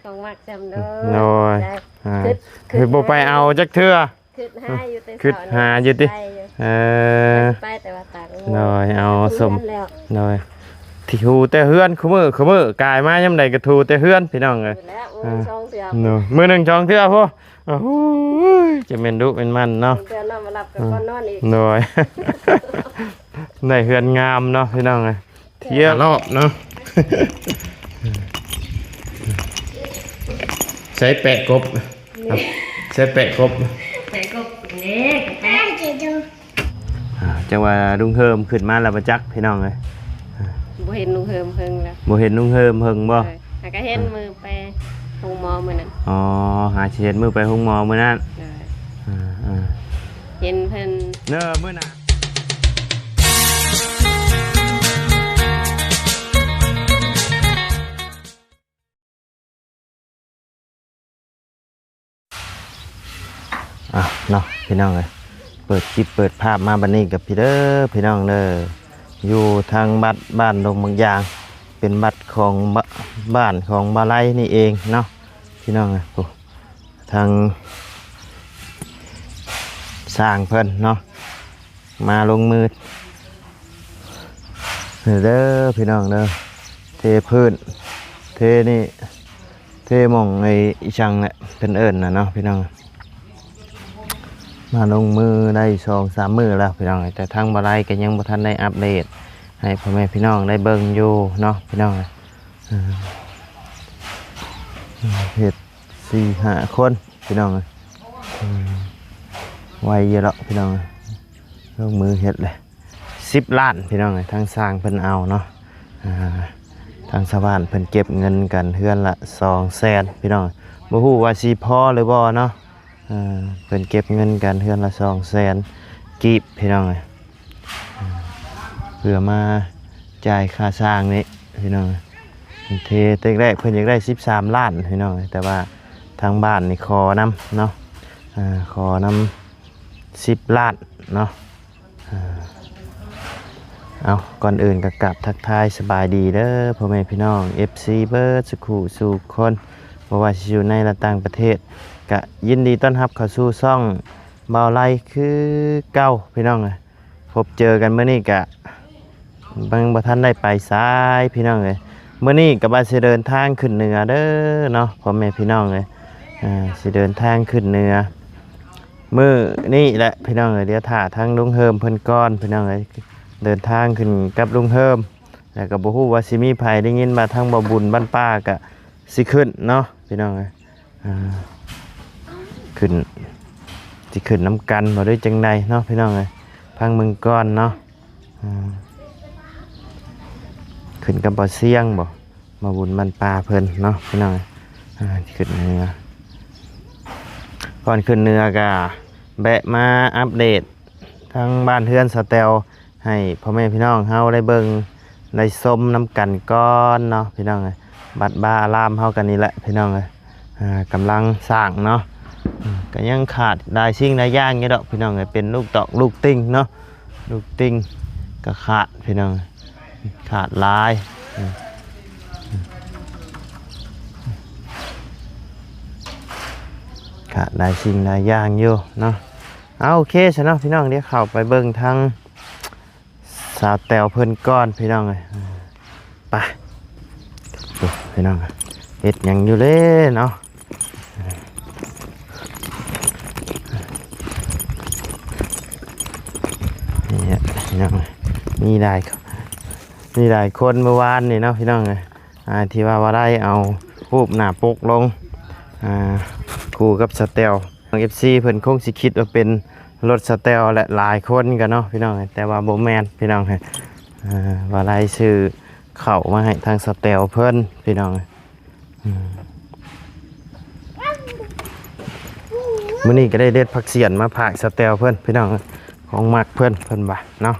ของมักจำเด้อโน้ยคือบ่ไปเอาจักเทื่อคือหาอยู่แต่คือหาอยู่ติไปแต่ว่าต่างโน้ยเอาสมโน้ยที่ทูแต่เฮือนคือมื้อกายมายามใดก็ทูแต่เฮือนพี่น้องเอ้ยมื้อนึง2เทื่อพ่อโอ้ยจะแม่นดุเป็นมันเนาะเทื่อนอนมาหลับกับก่อนนอนอีกโน้ยได้เฮือนงามเนาะพี่น้องเอ้ยเที่ยวรอบเนาะใช้แปะกบใช้แปะกบนี่จังว่าลุงเฮิมขึ้นมาแล้วประจักพี่น้องเลยบ่เห็นลุงเฮิมเฮิงแล้วบ่เห็นลุงเฮิมเฮิงบ่หาก็เห็นมือไปห้องหมอมื้อนั้นอ๋อหาเห็นมือไปห้องหมอมื้อนั้นเห็นเพิ่นเน้อมื้อนั้นเนาะพี่น้องเลยเปิดคลิปเปิดภาพมาบัดนี้กับพี่เด้อพี่น้องเด้ออยู่ทางบ้านดงบางยางเป็นบัตรของบ้านของบาไลนี่เองเนาะพี่น้องเลยทางสร้างเพิ่นเนาะมาลงมือเด้อพี่น้องเด้อเทพื้นเทนี่เทมองไอ้ช่างเนี่ยเป็นเอิญนะเนาะพี่น้องมาลงมือได้2-3 มื้อแล้วพี่น้องแต่ทางบาไลก็ยังบ่ทันได้อัปเดตให้พ่อแม่พี่น้องได้เบิ่งอยู่เนาะพี่น้องเฮ็ด4-5 คนพี่น้องไวเยอะแล้วพี่น้องลงมือเฮ็ดเลย10 ล้านพี่น้องทางสร้างเพิ่นเอาเนาะทางชาวบ้านเพิ่นเก็บเงินกันเฮือนละ200,000พี่น้องบ่ฮู้ว่าสิพอหรือบ่เนาะเพิ่นเก็บเงินกันเฮือนละ200,000กีบพี่น้องเพื่อมาจ่ายค่าสร้างนี้พี่น้องเทแรกเพิ่นอยากได้13 ล้านพี่น้องแต่ว่าทางบ้านนี่ขอนำเนาะขอนำ10 ล้านเนาะเอาก่อนอื่นก็กลับทักทายสบายดีเด้อพ่อแม่พี่น้อง FC เบิร์ดสุขุสู่คนบ่ว่าสิอยู่ในและต่างประเทศก็ยินดีต้อนรับเข้าสู่ช่องบ่าวไล่คือเก่าพี่น้องพบเจอกันมื้อนี้ก็บ่ทันได้ไปซ้ายพี่น้องเอ้ยมื้อนี้ก็ว่าสิเดินทางขึ้นเหนือเด้อเนาะพ่อแม่พี่น้องเอ้ยสิเดินทางขึ้นเหนือมื้อนี้แหละพี่น้องเอ้ยเดี๋ยวท่าทางลุงเฮิมเพิ่นก่อนพี่น้องเอ้ยเดินทางขึ้นกับลุงเฮิมแล้วก็บ่ฮู้ว่าสิมีไผได้ยินมาทางบ่บุญบ้านป้าก็สิขึ้นเนาะพี่น้องเอ้ยขึ้นสิขึ้นน้ำกันบ่ได้จังใดเนาะพี่น้องเอ้ยพังเมืองก่อนเนาะขึ้นกับบ่เสียงบ่บุญบ้านป้าเพิ่นเนาะพี่น้องขึ้นเหนือก่อนขึ้นเหนือก็แบะมาอัปเดตทางบ้านเฮือนสแตลให้พ่อแม่พี่น้องเฮาได้เบิ่งได้ชมน้ำกันก่อนเนาะพี่น้องเอ้ยบัดบาอารามเฮากันนี่แหละพี่น้องเอ้ยกำลังสร้างเนาะก็ยังขาดได้สิ่งได้อย่างอยู่ดอกพี่น้องเอ้ยเป็นลูกตอกลูกติ่งเนาะลูกติ่งก็ขาดพี่น้องขาดลายขาดได้สิ่งได้อย่างอยู่เนาะเอาโอเคซะเนาะพี่น้องเดี๋ยวเข้าไปเบิ่งทางสาวแตวเพิ่นก้อนพี่น้องเลยไปพี่น้องเฮ็ดยังอยู่เลยเนาะนี่พี่น้องมีได้คนเมื่อวานนี่เนาะพี่น้องเลยที่ว่าได้เอารูปหน้าปกลงคู่กับสแตลFC เพิ่นคงสิคิดว่าเป็นรถสแตลและหลายคนกันเนาะพี่น้องแต่ว่าโบแมนพี่น้องว่าไล่ชื่อเข่ามาให้ทางสแตลเพิ่นพี่น้องมื้อนี้ก็ได้เด็ดผักเสียนมาผากสแตลเพิ่นพี่น้องของมักเพิ่นบ่าเนาะ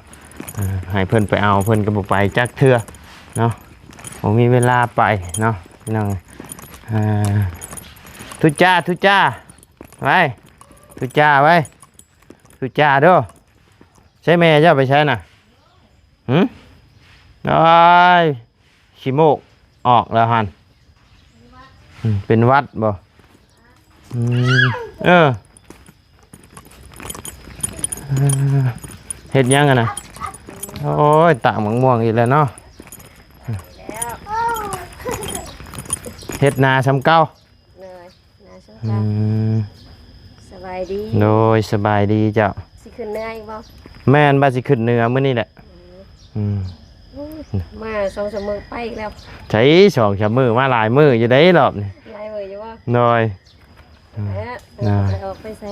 ให้เพิ่นไปเอาเพิ่นก็บ่ไปจักเทื่อเนาะบ่มีเวลาไปเนาะพี่น้องทุจ้าไว้ทุจ้าไว้ทุจ้าเด้อใช่แม่เจ้าไปใช้น่ะน้อยขี้โมกออกแล้วหัน เป็นวัดบ่อืมเฮ็ดยังอะนะโอ้ยตากหมังม่วงอีกแล้วเนาะเฮ็ดนาซ้ำเก่า เลยนาช อื กัน ม สบายดี โดยสบายดีเจ้า สิขึ้นเหนื่อยบ่ แม่นบ่สิขึ้นเหนือมื้อนี้แหละมา2-3มื้อไปอีกแล้ว ใช้2-3มื้อมาหลายมื้ออยู่ได้รอบนี่ ยายเว้ยอยู่ว่า โดย ไปออกไปใส่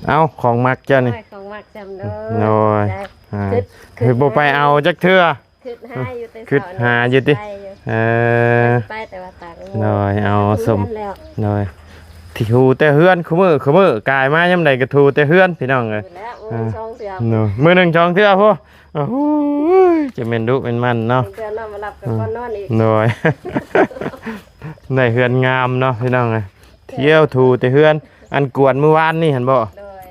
เอาของมักเจ้านี่ ของมักจำเด้อ โดย ขึ้น คือบ่ไปเอาจักเทื่อ ขึ้นหาอยู่แต่ ขึ้นหาอยู่ติ ไปแต่ว่าตาก โดยเอาสม แล้ว โดยที่ทูแต่เฮือนคุมื้อกายมายามใดก็ทูแต่เฮือนพี่น้องเอ้ย แล้วช่องเสือ เนาะมื้อหนึง2เทื่อพ่อโอ้โหจะแม่นดุเป็นมันเนาะ เสือนอนมาหลับกับก้อนนอนอีก โดย ได้เฮือนงามเนาะพี่น้องเอ้ยเที่ยวทูแต่เฮือนอันกวนเมื่อวานนี่เห็นบ่ โดย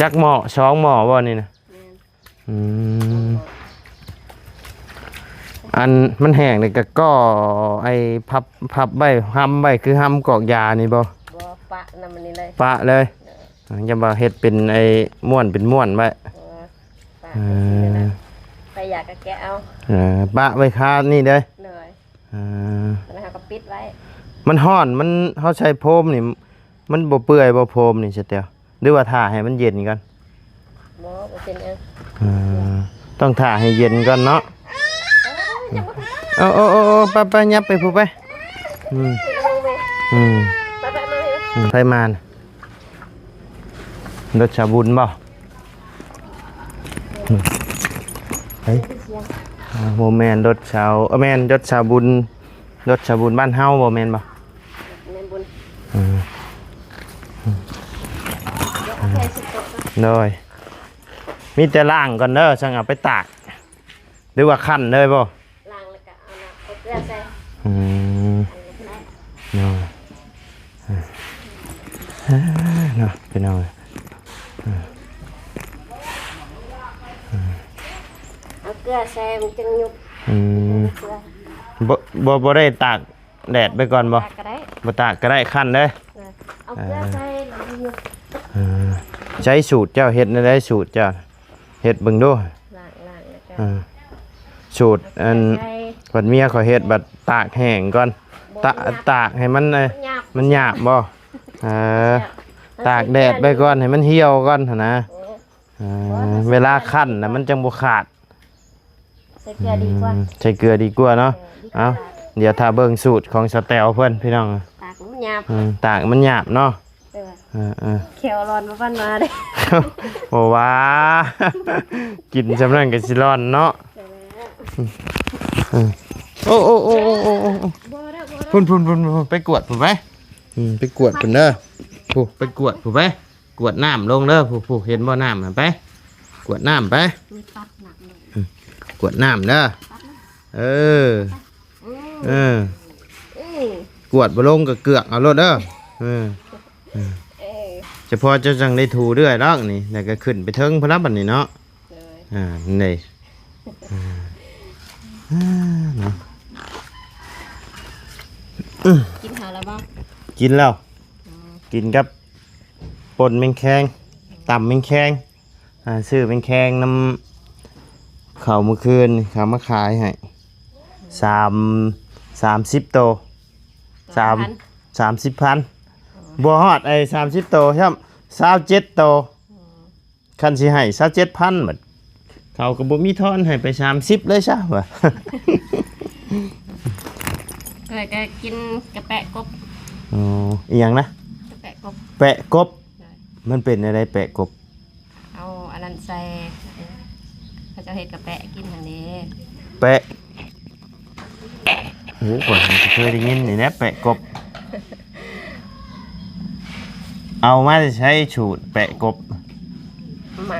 จักหม้อ2หม้อบ่นี่นะอืมอันมันแห้งนี่ก็ไอ้พับใบห้ำใบคือห้ำกอกยานี่บ่ บ่ปะนำมันนี่เลย ปะเลยอย่ามาเฮ็ดเป็นไอ้ม้วนเป็นม้วนไว้ ปะไปอยากก็แกะเอา ปะไว้คานี่เด้อ เลยแล้วเราก็ปิดไว้ มันฮ้อนมันเฮาใช้โฟมนี่มันบ่เปื่อยบ่โฟมนี่ซะเตียวหรือว่าท่าให้มันเย็นก่อน บ่เป็นเอง ต้องท่าให้เย็นก่อนเนาะโอ้ไปยับไปผู้ไปไฟมานรถชาบุญบ่เฮ้ยโมแมนรถชาวแมนรถชาบุญบ้านเฮาบ่แมนบ่ แม่บุญ โดยมีแต่ล่างก่อนเด้อสั่งเอาไปตากหรือว่าคั่นเลยบ่ ล้างแล้วก็เอาน้ำเกลือใส่ เนาะเนาะพี่น้อง เอาเกลือใส่มันจึงยุบเกลือ บ่ได้ตากแดดไปก่อนบ่ ตากก็ได้ บ่ตากก็ได้คั่นเด้อ เอาเกลือใส่แล้วมันยุบ ใช้สูตรเจ้าเฮ็ดได้สูตรเจ้าเฮ็ดเบิ่งดู ล้างแล้วก็ สูตรอัน ใส่ บัดเมียเขาเฮ็ดบัดตากแห้งก่อนตากให้มันมันหยาบบ่ตากแดดไปก่อนให้มันเหี่ยวก่อนหั่นนะเวลาคั่นน่ะมันจังบ่ขาด ใส่เกลือดีกว่า ใช้เกลือดีกว่าเนาะเอ้าเดี๋ยวถ้าเบิ่งสูตรของสแตลเพิ่นพี่น้อง ตากมันหยาบ ตากมันหยาบเนาะ เขียวร้อนมาปั้นมาเลย โอ้ว้า กินจำนั่นกับซิลอนเนาะโอ้พุ่นไปกวดผมไปไปกวดผมเด้อผู้ไปกวดผมไปกวดน้ำลงเด้อผู้เห็นบ่น้ำไปกวดน้ำไปกวดน้ำเด้อกวดบ่ลงก็เกือกเอารถเด้อเฉพาะเจ้าจังได้ถูเรื่อยดอกนี่แล้วก็ขึ้นไปเทิงพระบัดนี้เนาะนี่เนาะ กินข้าวแล้วบ้าง กินแล้วกินกับป่นแมงแคงตำแมงแคงซื้อแมงแคงน้ำข้าวเมื่อคืนเขามาขายให้30โต30,000บัวฮอดไอ้30โตครับ27โตคันสิให้27,000บัดเขาก็บ่มีทอนให้ไป30เลยซะว่า ก็กินกระแปะกบ อ๋ออีหยังนะ กระแปะกบ แปะกบมันเป็นอะไรแปะกบ เอาอันนั้นใส่เขาจะเห็ดกระแปะกินทางนี้ แปะโอ้โหผมเคยได้ยินนี่นะแปะกบเอามาใช้สูตรแปะกบ หมั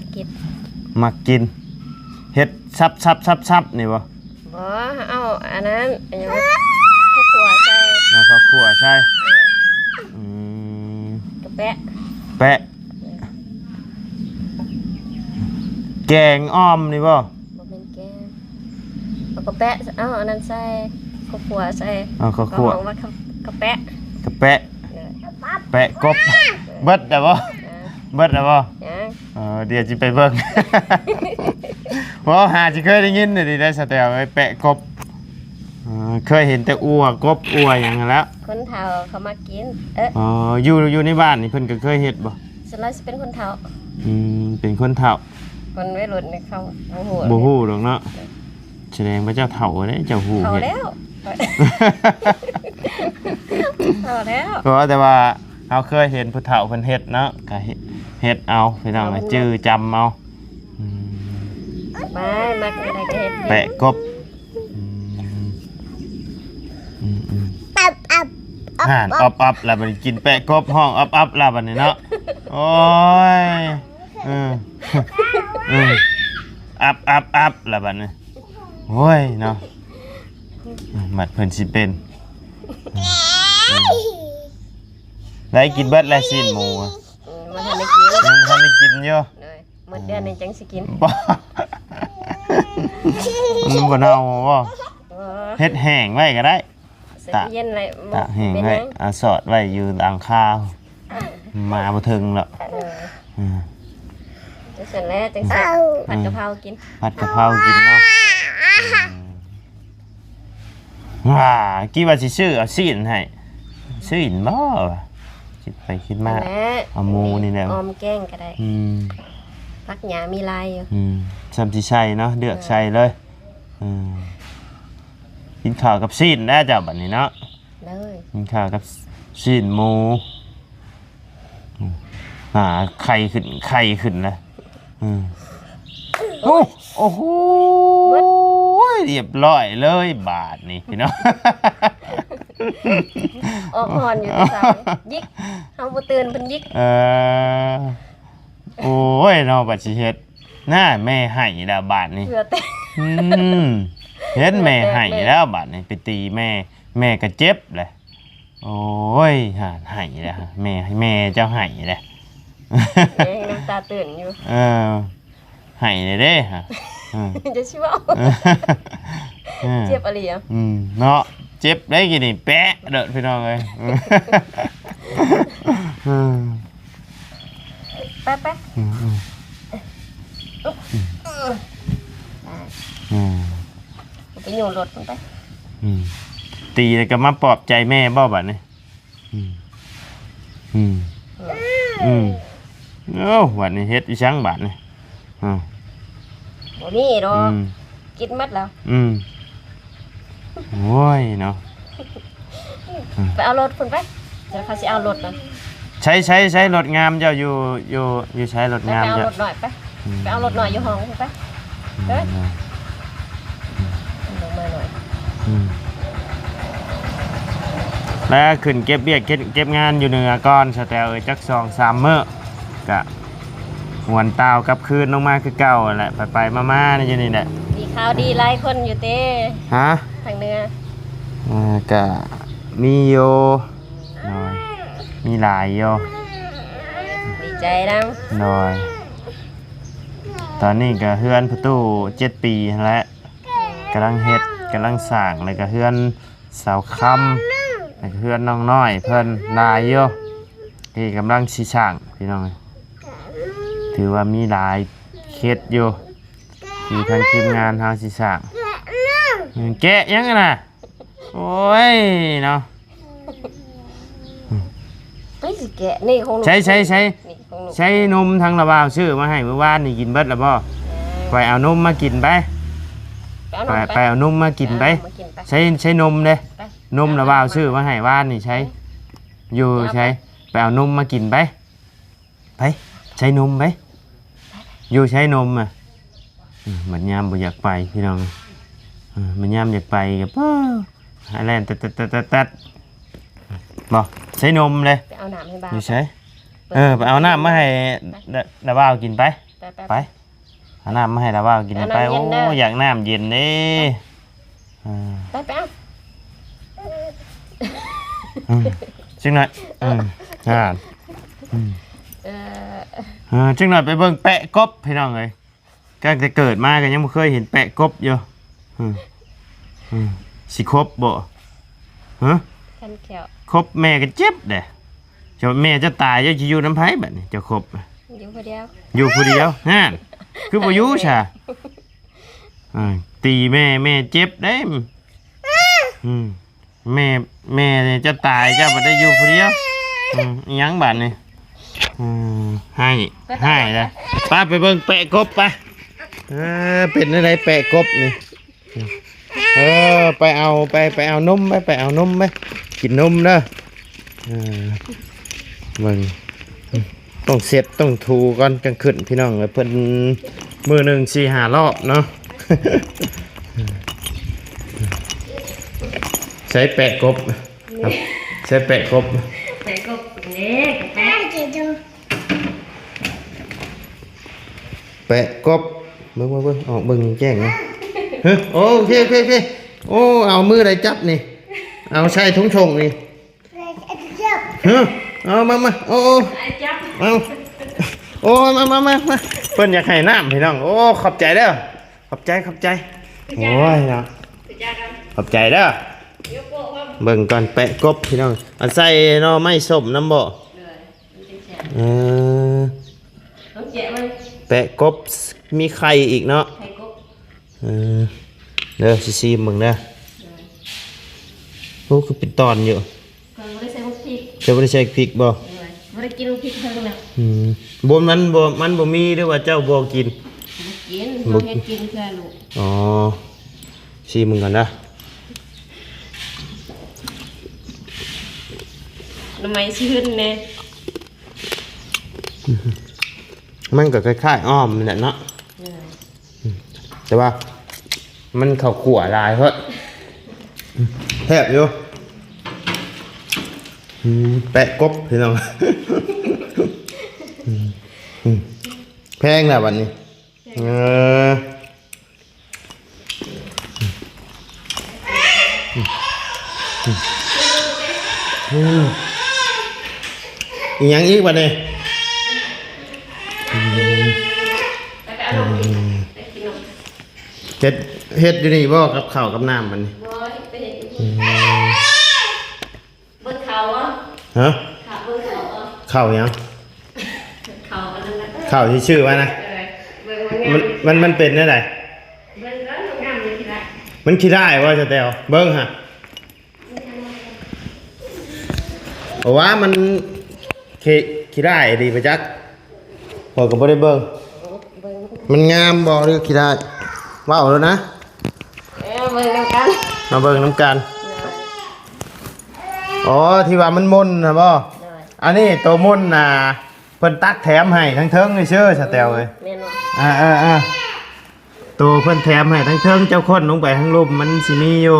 กกิน มักกินเฮ็ดซับนี่บ่ บ่เอาอันนั้นอันนี้ข้าวขัวใส่ เอาข้าวคั่วใช่กระแปะ แปะแกงอ้อมนี่บ่ บ่เป็นแกงเอากระแปะเอาอันนั้นใส่ ข้าวคั่วใส่ เอาข้าวคั่ว ก็ห้องว่าข้าวแปะ กระแปะ เออ แปะกบเบิดได้บ่ เออ เบิดได้บ่ ยัง เดี๋ยวสิไปเบิ่ง ว่าหาสิเคยได้ยินนี่ได้สแตลไอ้แปะกบเคยเห็นแต่อัวกบอัวหยังนั้นแล้ว คนเฒ่าเขามากินอยู่ในบ้านนี่เพิ่นก็เคยเฮ็ดบ่ ส่วนเราสิเป็นคนเฒ่า เป็นคนเฒ่า คนวัยรุ่นนี่เขาบ่ฮู้ บ่ฮู้ดอกเนาะแสดงว่าเจ้าเฒ่าเด้เจ้าฮู้ เฒ่า เฮ็ด แล้วเฒ่าแล้ว ก็แต่ว่าเอาเคยเห็นผู้เฒ่าเพิ่นเฮ็ดเนาะก็เฮ็ดเอาพี่น้องก็จื้อจำเอาอืม มามักอะไรก็เฮ็ด แปะกบห่านอับแล้วบัดนี้กินแปะกบห้องอับแล้วบัดนี้เนาะโอ้ยอับแล้วบัดนี้โอ้ยเนาะบัดเพิ่นสิเป็นได้กินเบิดแล้วสิ้นหมูอะ มันทันได้กิน ยังทันได้กินอยู่ เลยหมดเดือนนึงจังสิกิน บ่มันบ่เน่าบ่ เออ เฮ็ดแห้งไว้ก็ได้ เสร็จเย็นเลย ตากแห้ง เป็น ไว้ หยัง เอาสอดไว้อยู่หลังคามาบ่ถึงหรอก จะเสร็จแล้วจังสิผัดกะเพรากิน ผัดกะเพรากินเนาะว้ากี่ว่าสิซื้อเอาซีนให้ซื้ออินบ่วะคิดไปคิดมา และ เอาหมูนี่แหละ ออมแกงก็ได้ผักหญ้ามีลายอยู่ ซ้ำสิใส่เนาะเดือกใส่เลยกินข้าวกับซีนได้จ้ะบัดนี้เนาะ เลย กินข้าวกับซีนหมูไข่ขึ้นเลยโอ้โหเรียบร้อยเลยบาทนี่พี่น้อง ออกหอนอยู่ที่เสายิกเฮาบ่ตื่นเพิ่นยิก โอ้ยเนาะบัดสิเฮ็ดหน้าแม่ให้แล้วบาทนี่ เพื่อเต้ เฮ็ดแม่ให้แล้วบาทนี่ไปตีแม่ก็เจ็บเลยโอ้ยให้แล้วแม่เจ้าให้แล้ว น้ำตาตื่นอยู่ ให้เลยเด้ฮะ จะชิว่าเจ็บอะไรอ่ะ เนาะเจ็บได้กี่นี่แปะเด้อพี่น้องเอ้ย ไปไปโยนรถมันไป ตีแล้วก็มาปลอบใจแม่บ่บัดนี้โอ้วันนี้เฮ็ดอีช่างบาดนี่บ่มีดอกกินหมดแล้วโอ้ยเนาะ ไปเอารถคุณไปเดี๋ยวเขาสิเอารถนะ ใช้รถงามเจ้าอยู่ใช้รถงาม ไปเอา เจ้าร ถหน่อยไปไปเอารถหน่อยอยู่ห้องคุณไปเด้อลงมาหน่อย แล้วขึ้นเก็บเบียกเก็บงานอยู่เหนือก่อนสแตลจัก2-3 มื้อก็หวนตาวกลับคืนลงมาคือเก่าแหละไปมาๆนี่อยู่นี่แหละ ดีข่าวดีหลายคนอยู่เต้ ฮะ ทางเหนือ ก็มีโยน้อยมีหลายโย ดีใจนะ น้อยตอนนี้ก็เฮือนประตู7 ปีแล้วกำลังเฮ็ดกำลังสร้างแล้วก็เฮือนเสาค้ำแล้วก็เฮือนน้องน้อยเพิ่นหลายโยที่กำลังสิสร้างพี่น้องถือว่ามีหลายเคสอยู่ที่ทางทีมงานเฮาสิสร้างแกะยังไงน่ะโอ้ยเนาะ เฮ้ยสิแกะนี่ของหนู ใช้ นี่ของหนู ใช้นมทางระบาวชื่อมาให้เมื่อวานนี่กินเบิดแล้วบ่ไปเอานมมากินไปไปเอานมมากินไปใช้นมเด้นมระบาวชื่อมาให้วานนี่ใช้อยู่ใช้ไปเอานมมากินไปใช้นมไปอยู่ใช้นมอ่ะมันยามบ่อยากไปพี่น้องมันยามอยากไปกับหาแลนตัดบ่ใช้นมเลย ไปเอาน้ำให้บ้า อยู่ใช้ไปเอาน้ำมาให้ระบ่าวกินไปไปเอาน้ำมาให้ระบ่าวกินไปโอ้อยากน้ำเย็นเด้ไปเอาจึงหน่อยจึงหน่อยไปเบิ่งแปะกบพี่น้องเลยก็จะเกิดมากันยังไม่เคยเห็นแปะกบอยู่ สิครบบ่ฮะ คันแขว ครบแม่ก็เจ็บเด้เจ้าแม่จะตายเจ้าสิอยู่น้ำไผบัดนี้เจ้าครบ อยู่คนเดียว อยู่ผู้เดียวฮะคือบ่อยู่ซะตีแม่เจ็บได้อืมแม่เนี่ยจะตายเจ้าบ่ได้อยู่ผู้เดียวอิหยังบัดนี้ให้เลยป้าไปเบิ่งแปะกบไปเป็นอะไรแปะกบนี่ไปเอานมไปเอานมไปกินนมเด้อเบิ่งต้องเสร็จต้องถูก่อนกลางคืนพี่น้องเพิ่นมื้อหนึง 4-5 รอบเนาะใช้แปะกบครับใช้แปะกบ แต่ก็เล็กแม่จะดู แปะกบเบิ่งออกเบิ่งแจ้งนะโอเคโอ้เอามืออะไรจับนี่เอาใช้ถุงชงนี่เอามาโอ้เอาโอ้มาเพิ่นอยากให้น้ำพี่น้องโอ้ขอบใจเด้อขอบใจโอ้ยนะขอบใจเด้อเบิ่งก่อนแปะกบพี่น้องอันใส่หน่อไม้ส้มน้ำบ่แปะกบมีไข่อีกเนาะเด้อซีมึงเด้อโอ้คือเป็นตอนอยู่จะไม่ได้ใช้พริกบ่ไม่ได้กินพริกเพิ่งนะบนมันบ่มีหรือว่าเจ้าบ่กินบ่กินแค่ลูกอ๋อซีมึงก่อนนะทำไมชื้นเนี่ยมันก็คล้ายๆอ้อมนี่แหละเนาะแต่ว่ามันข้าวขั่วลายเฮ้ยแทบอยู่แปะกบพี่น้องแพงนะวันนี้อีกอย่างอีกวันนี้เฮ็ดอยู่นี่บ่กับข้าวกับน้ำมันนี่เบิ่งเขาอ่ะฮะเบิ่งเขาอ่ะข้าวยังเขาอันนั้นนะข้าวที่ชื่อว่านะมันเป็นได้ไดเบิ่งแล้วงามเลยทีละมันคิดได้ว่าจะแตวเบิ่งฮะเพราะว่ามันคิดได้ดีประจักษ์พอก็บ่ได้เบิ่งมันงามบ่หรือคิดได้ว้าวแล้วนะเบิ่งน้ำกันมาเบิ่งน้ำกันอ๋อที่ว่ามันมุนนะบ่อันนี้ตัวมุนน่ะเพิ่นตักแถมให้ทั้งเทิงเลยเชื่อสแตลเลยตัวเพิ่นแถมให้ทั้งเทิงเจ้าคนลงไปทั้งรูปมันสิมีอยู่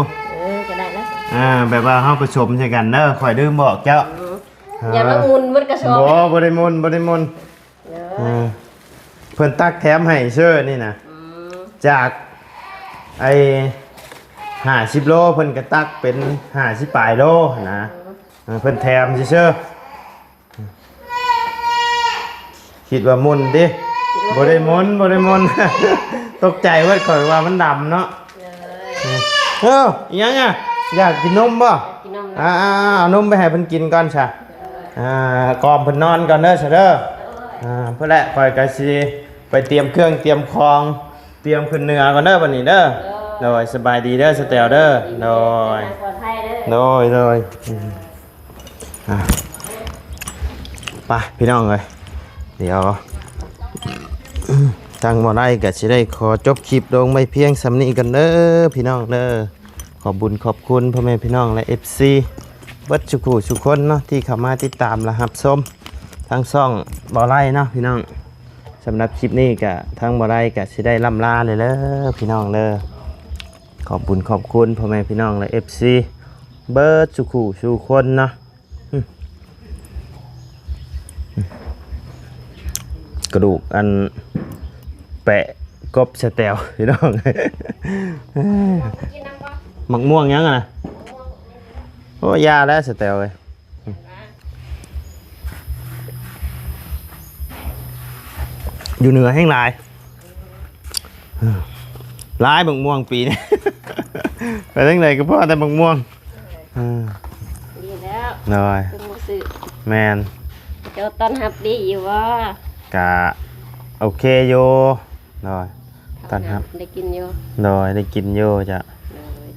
ก็ได้แล้วแบบว่าเฮาผสมใส่กันเด้อข่อยดื่มบอกเจ้าอย่ามามุนมันกระชอกบ่ได้มุนเพิ่นตักแถมให้เชื่อนี่นะจากไอ้50 โลเพิ่นก็ตักเป็น50 ปลายโลนะเพิ่นแถมเชื่อคิดว่ามุนดิบ่ได้มุน ตกใจว่าข่อยว่ามันดำเนาะยังอ่ะอยากกินนมบ่เอานมไปให้เพิ่นกินก่อนซะก่อนเพิ่นนอนก่อนเด้อซะเด้อเพื่อแหละข่อยก็สิไปเตรียมเครื่องเตรียมของเตรียมขึ้นเหนือก่อนเด้อบัดนี้เด้อโดยสบายดีเด้อสแตลเด้อโดยไปพี่น้องเลยเดี๋ยวทางบ่ได้ก็สิได้ขอจบคลิปลงไม่เพียงสำนี้กันเด้อพี่น้องเด้อขอบบุญขอบคุณพ่อแม่พี่น้องและ FC เบิดทุกคนเนาะที่เข้ามาติดตามและรับชมทางช่องบ่ได้เนาะพี่น้องสำหรับคลิปนี้ก็ทางบ่ได้ก็สิได้ล่ำลาเลยเด้อพี่น้องเด้อขอบบุญขอบคุณพ่อแม่พี่น้องและ FC เบิดทุกคนเนาะกระดูกอันแปะกบสแตลพี่น้องหมักม่วงยังอ่ะโอ้ยาแล้วสแตลเลยอยู่เหนือแห้งลาย ร้ายบักม่วงปีนี้ ไปทั้งไหนก็พ่อแต่บักม่วงดีแล้ว หน่อย เป็นมือสื่อ แมน เจ้าต้อนรับดีอยู่ว่าก ะโอเคโยหน่อยตอนครับ ได้กินอยู่ หน่อยได้กินโยจ้ะ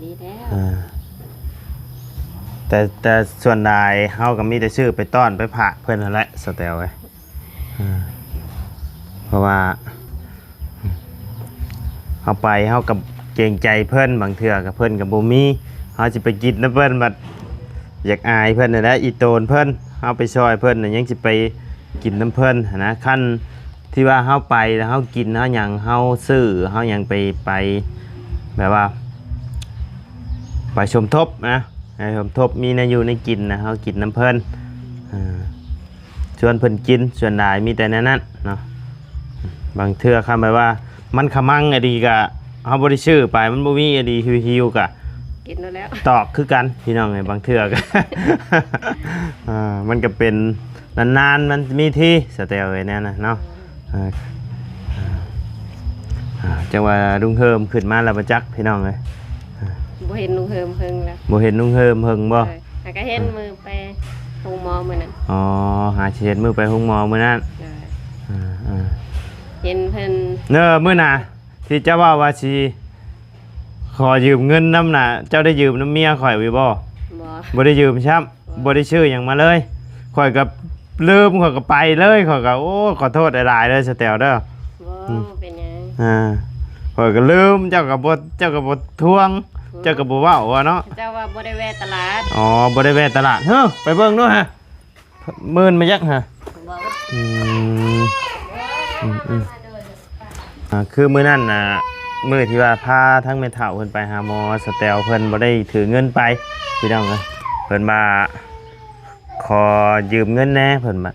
ดีแล้ว แต่ส่วนใหญ่เฮาก็มีแต่ชื่อไปต้อนไปผักเพื่อนนั่นแหละสเตลไว้เพราะว่าเฮาไปเฮากับเกรงใจเพื่อนบางเทื่อกับเพื่อนกับบ่มีเฮาสิไปกินน้ำเพื่อนบัดอยากอายเพื่อนนั่นแหละอีโตนเพื่อนเฮาไปซอยเพื่อนน่ะยังสิไปกินน้ำเพื่อนนะขั้นที่ว่าเฮาไปแล้วเฮากินเฮาหยังเฮาซื้อเฮาหยังไปแบบว่าไปสมทบนะผมทบมีนาอยู่ในกินนะเขากินน้ำเพิ่นชวนเพิ่นกินส่วนหลายมีแต่นั้นเนาะบางเทื่อคำแบบว่ามันขมังอดีกะเขาบริชื่อไปมันบ่มีอดีฮิวกะ กินแล้ว ตอกคือกันพี่น้องไงบางเทื่อกะ มันก็เป็นนานๆมันมีที่สเตลไว้แน่นะเนาะจังว่าลุงเฮิมขึ้นมาแล้วประจักพี่น้องเลยบ่เห็นลุงเฮิมเฮิงแล้ว บ่เห็นลุงเฮิมเฮิงบ่หาก็เห็นมือไปโรงหมอมื้อนั้นอ๋อหาเช็ดมือไปห้องหมอมื้อนั้นเห็นเพิ่นมื้อน่ะที่เจ้าว่าสิขอยืมเงินนำน่ะเจ้าได้ยืมน้ำเมียข่อยไว้บ่บ่ได้ยืมช้ำบ่ได้ชื่อหยังมาเลยข่อยก็ลืมข่อยก็ไปเลยข่อยก็โอ้ขอโทษหลายๆเด้อสเตลเด้อบ่เป็นหยังข่อยก็ลืมเจ้าก็บ่ทวงเจ้าก็บ่เว้าว่าเนาะเจ้าว่าบ่ได้แวะตลาดอ๋อบ่ได้แวะตลาดเฮ้อไปเบิ่งด้วยฮะมื่นมายักฮะคือมื้อนั้นน่ะมื้อที่ว่าพาทั้งแม่เฒ่าเพิ่นไปหาหมอสเตลเพิ่นบ่ได้ถือเงินไปพี่น้องเอ้ยเพิ่นมาขอยืมเงินแหน่เพิ่นมา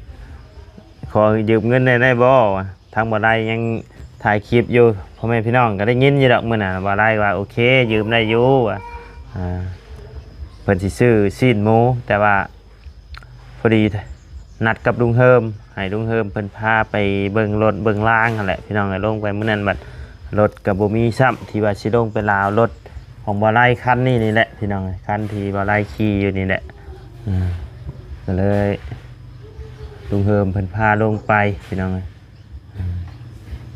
ขอยืมเงินได้บ่ทางบ่ได้ยังถ่ายคลิปอยู่พ่อแม่พี่น้องก็ได้ยินอยู่ดอกมื้อน่ะบ่ได้ว่าโอเคยืมได้อยู่เพิ่นสิซื้อซีนหมูแต่ว่าพอดีนัดกับลุงเฮิมให้ลุงเฮิมเพิ่นพาไปเบิ่งรถเบิ่งล่างนั่นแหละพี่น้องก็ลงไปมื้อนั้นบัดรถก็บ่มีซ้ำที่ว่าสิลงไปลาวรถของบ่ไล่คันนี้นี่แหละพี่น้องคันที่บ่ไล่ขี่อยู่นี่แหละก็เลยลุงเฮิมเพิ่นพาลงไปพี่น้อง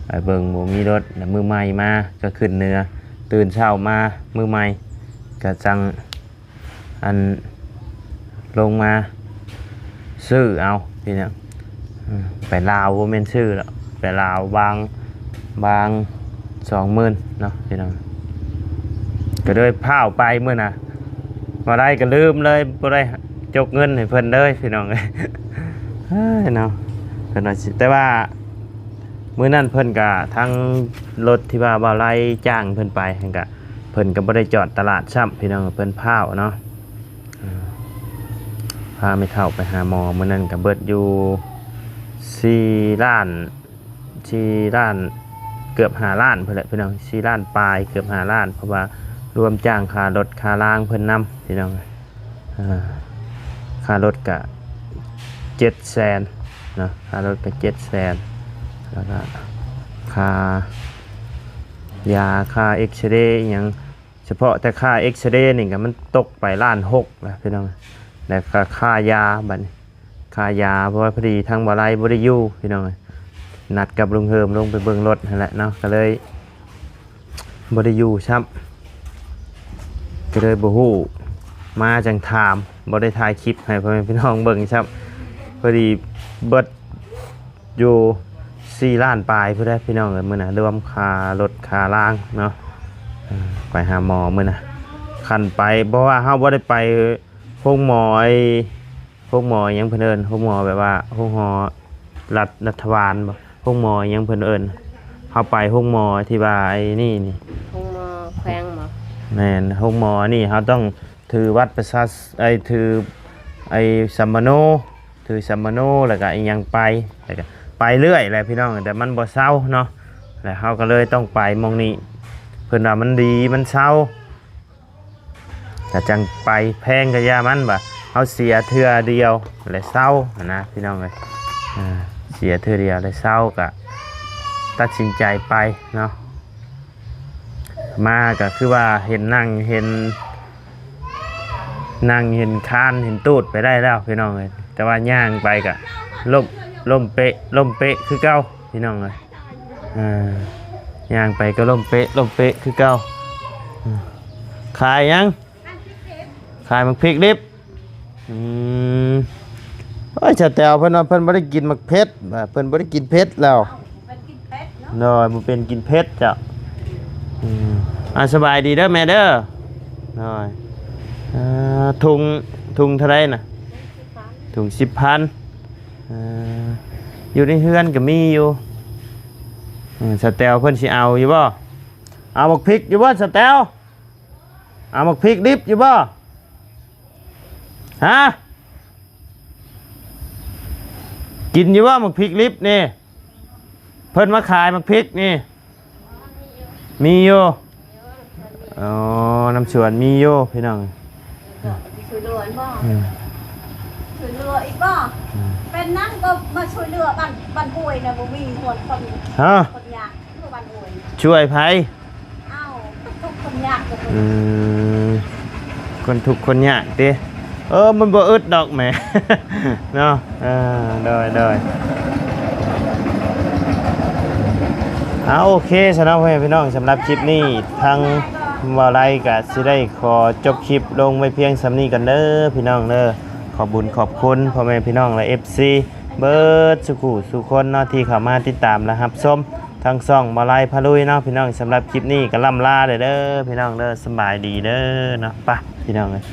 ไปเบิ่งบ่มีรถแล้วมือใหม่มาก็ขึ้นเหนือตื่นเช้ามามือใหม่ก็จังอันลงมาซื้อเอาพี่น้องไปลาวบ่แม่นซื้อแล้วไปลาวบาง20,000เนาะพี่น้องก็เลยพาไปมื้อน่ะบ่ได้ก็ลืมเลยบ่ได้จกเงินให้เพิ่นเลยพี่น้องเอ้ยเนาะเพิ่นว่าสิแต่ว่ามื้อนั้นเพิ่นก็ทั้งรถที่ว่าบ่ไล่จ้างเพิ่นไปหั่นก็เพิ่นก็บ่ได้จอดตลาดซ้ำพี่น้องเพิ่นพาเนาะพาไม่เท่าไปหาหมอมื้อนั้นก็เบิดอยู่4ล้านเกือบ5ล้านพุ่นแหละพี่น้อง4ล้านปลายเกือบ5ล้านเพราะว่ารวมจ้างค่ารถค่าล่างเพิ่นนำพี่น้องค่ารถก็700,000นะค่ารถก็700,000แล้วก็ค่ายาค่าเอ็กซเรย์อย่างเฉพาะแต่ค่าเอ็กซเรย์นี่ก็มันตกไป1.6 ล้านแล้วพี่น้องแล้วก็ค่ายาบัดนี้ค่ายาเพราะว่าพอดีทางบ่ไล่บ่ได้อยู่พี่น้องนัดกับลุงเฮิมลงไปเบิ่งรถนั่นแหละเนาะก็เลยบ่ได้อยู่ซ้ำก็เลยบ่ฮู้มาจังถามบ่ได้ถ่ายคลิปให้พ่อแม่พี่น้องเบิ่งซ้ำพอดีเบิดอยู่4ล้านปลายเพื่อได้พี่น้องมื้อน่ะรวมค่ารถค่าล่างเนาะไปหาหมอมื้อน่ะคันไปเพราะว่าเฮาบ่ได้ไปโรงหมอโรงหมอหยังเพิ่นเอิ้นโรงหมอแบบว่าโรงหมอรัฐบาลบ่โรงหมอหยังเพิ่นเอิ้นเฮาไปโรงหมอที่ว่าไอ้นี่โรงหมอแขวงบ่แม่นโรงหมอนี่เฮาต้องถือวัดประชาชนถือสัมมโนถือสัมมโนแล้วก็อีหยังไปแล้วก็ไปเรื่อยแหละพี่น้องแต่มันบ่เศร้าเนาะแล้วเฮาก็เลยต้องไปมองนี้เพิ่นว่ามันดีมันเศร้าแต่จังไปแพงก็ย่ามันบ่เฮาเสียเทื่อเดียวแล้วเศร้านะพี่น้องเอ้ยเสียเทื่อเดียวแล้วเศร้าก็ตัดสินใจไปเนาะ มาก็คือว่าเห็นนั่งเห็นคานเห็นตูดไปได้แล้วพี่น้องเลยแต่ว่าย่างไปก็ล่มเป๊ะคือเก่าพี่น้องเลยย่างไปก็ล่มเป๊ะคือเก่าขายยังขายมักพริกดิบโอ้ยจะแตวเพิ่นว่าเพิ่นบ่ได้กินมักเผ็ดเพิ่นบ่ได้กินเผ็ดแล้วน้อยบ่เป็นกินเผ็ดจ้ะสบายดีเด้อแม่เด้อน้อยถุงเท่าไรน่ะถุง10,000อยู่ในเฮือนก็มีอยู่สแตลเพิ่นสิเอาอยู่บ่เอาหมกพริกอยู่บ่สแตลเอาหมกพริกดิบอยู่บ่ฮะกินอยู่บ่หมกพริกดิบนี่เพิ่นมาขายหมกพริกนี่มีอยู่อ๋อน้ำสวนมีอยู่พี่น้องช่วยเหลือบ่ช่วยเหลืออีกบ่เป็นนั่งก็มาช่วยเหลือบ้านป่วยนะบ่มีคนฮะคนยากคือบ้านป่วยช่วยไผอ้าวทุกคนยากคนทุกคนยากติมันบ่อึดดอกแหมเนาะได้โอเคสำหรับพี่น้องสำหรับคลิปนี้ทางวาไลก็สิได้ขอจบคลิปลงไว้เพียงสำนี้กันเด้อพี่น้องเด้อขอบบุญขอบคุณพ่อแม่พี่น้องและ FC เบิร์ดสุคนเนาะที่เข้ามาติดตามและรับชมทั้งช่องวาไลพาลุยเนาะพี่น้องสำหรับคลิปนี้ก็ล่ำลาเด้อพี่น้องเด้อสบายดีเด้อเนาะไปพี่น้องเอ้ย